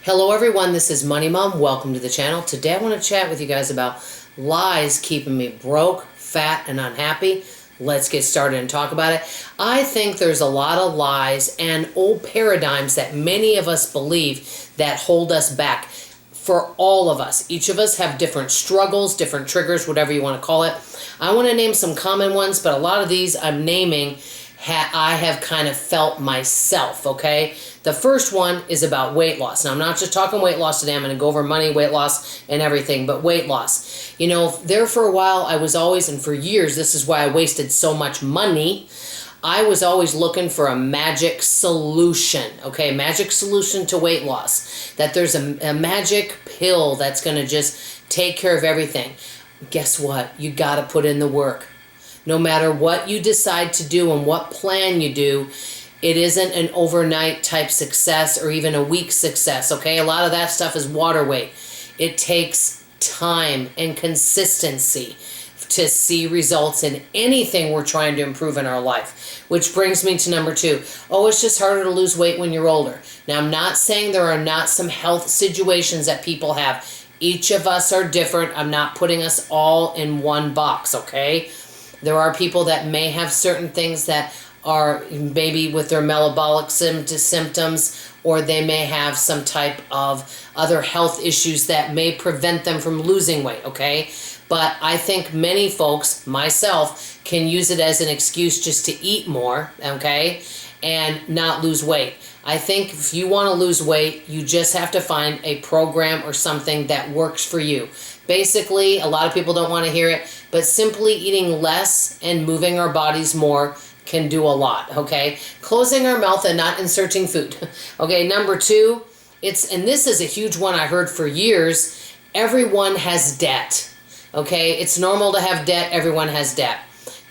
Hello everyone, this is Money Mom. Welcome to the channel. Today I want to chat with you guys about lies keeping me broke, fat, and unhappy. Let's get started and talk about it. I think there's a lot of lies and old paradigms that many of us believe that hold us back. For all of us, each of us have different struggles, different triggers, whatever you want to call it. I want to name some common ones, but a lot of these I'm naming I have kind of felt myself, okay? The first one is about weight loss. Now, I'm not just talking weight loss today. I'm going to go over money, weight loss, and everything, but weight loss. You know, there for a while, I was always, and for years, this is why I wasted so much money, I was always looking for a magic solution, okay? Magic solution to weight loss. That there's a magic pill that's going to just take care of everything. Guess what? You got to put in the work. No matter what you decide to do and what plan you do, it isn't an overnight type success or even a week success, okay? A lot of that stuff is water weight. It takes time and consistency to see results in anything we're trying to improve in our life. Which brings me to number 2. Oh, it's just harder to lose weight when you're older. Now, I'm not saying there are not some health situations that people have. Each of us are different. I'm not putting us all in one box, okay? There are people that may have certain things that are maybe with their metabolic symptoms, or they may have some type of other health issues that may prevent them from losing weight, okay? But I think many folks, myself, can use it as an excuse just to eat more, okay, and not lose weight. I think if you want to lose weight, you just have to find a program or something that works for you. Basically, a lot of people don't want to hear it, but simply eating less and moving our bodies more can do a lot, okay? Closing our mouth and not inserting food. Okay, number 2, and this is a huge one I heard for years, everyone has debt, okay? It's normal to have debt, everyone has debt.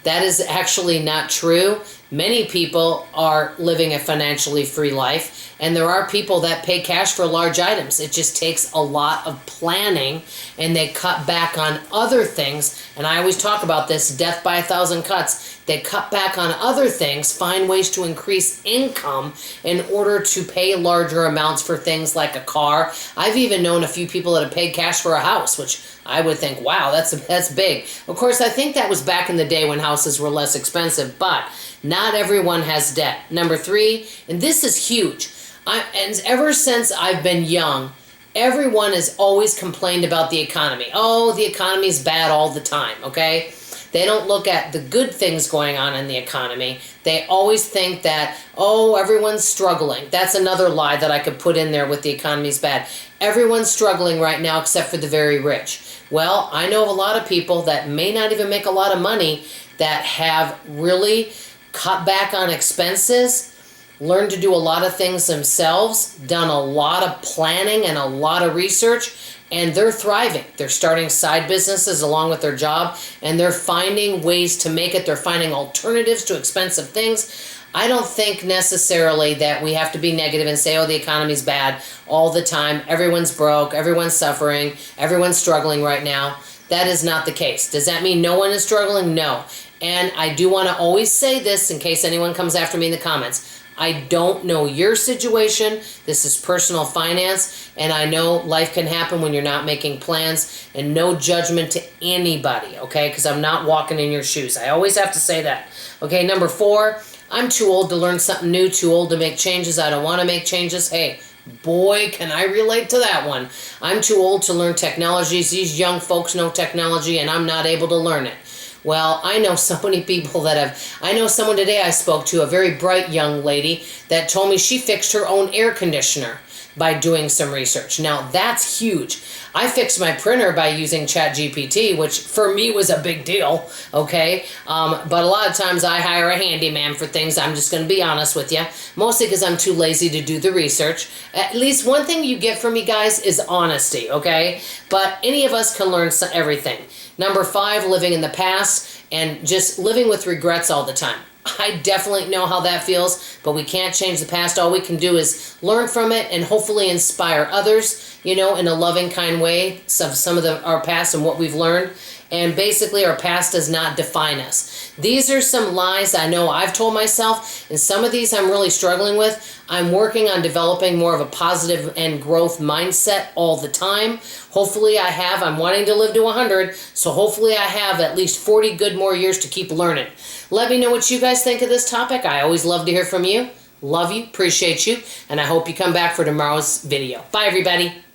That is actually not true. Many people are living a financially free life, and there are people that pay cash for large items. It just takes a lot of planning, and they cut back on other things. And I always talk about this, death by 1,000 cuts. They cut back on other things, find ways to increase income in order to pay larger amounts for things like a car. I've even known a few people that have paid cash for a house, which I would think, wow, that's big. Of course, I think that was back in the day when houses were less expensive, but not everyone has debt. Number 3, and this is huge. And ever since I've been young, everyone has always complained about the economy. Oh, the economy's bad all the time, okay? They don't look at the good things going on in the economy. They always think that, oh, everyone's struggling. That's another lie that I could put in there with the economy's bad. Everyone's struggling right now except for the very rich. Well, I know of a lot of people that may not even make a lot of money that have really cut back on expenses, learned to do a lot of things themselves, done a lot of planning and a lot of research, and they're thriving. They're starting side businesses along with their job, and they're finding ways to make it. They're finding alternatives to expensive things. I don't think necessarily that we have to be negative and say, oh, the economy's bad all the time. Everyone's broke. Everyone's suffering. Everyone's struggling right now. That is not the case. Does that mean no one is struggling? No. And I do want to always say this in case anyone comes after me in the comments. I don't know your situation. This is personal finance, and I know life can happen when you're not making plans, and no judgment to anybody, okay? Because I'm not walking in your shoes. I always have to say that. Okay, number 4, I'm too old to learn something new, too old to make changes. I don't want to make changes. Hey, boy, can I relate to that one. I'm too old to learn technologies. These young folks know technology, and I'm not able to learn it. Well, I know so many people that have, I know someone today I spoke to, a very bright young lady, that told me she fixed her own air conditioner by doing some research. Now, that's huge. I fixed my printer by using ChatGPT, which for me was a big deal, okay? But a lot of times I hire a handyman for things, I'm just going to be honest with you, mostly because I'm too lazy to do the research. At least one thing you get from me guys is honesty, okay? But any of us can learn everything. Number 5, living in the past and just living with regrets all the time. I definitely know how that feels, but we can't change the past. All we can do is learn from it and hopefully inspire others, you know, in a loving, kind way of some of our past and what we've learned. and basically our past does not define us. These are some lies I know I've told myself, and some of these I'm really struggling with. I'm working on developing more of a positive and growth mindset all the time. Hopefully I have. I'm wanting to live to 100, so hopefully I have at least 40 good more years to keep learning. Let me know what you guys think of this topic. I always love to hear from you. Love you, appreciate you, and I hope you come back for tomorrow's video. Bye, everybody.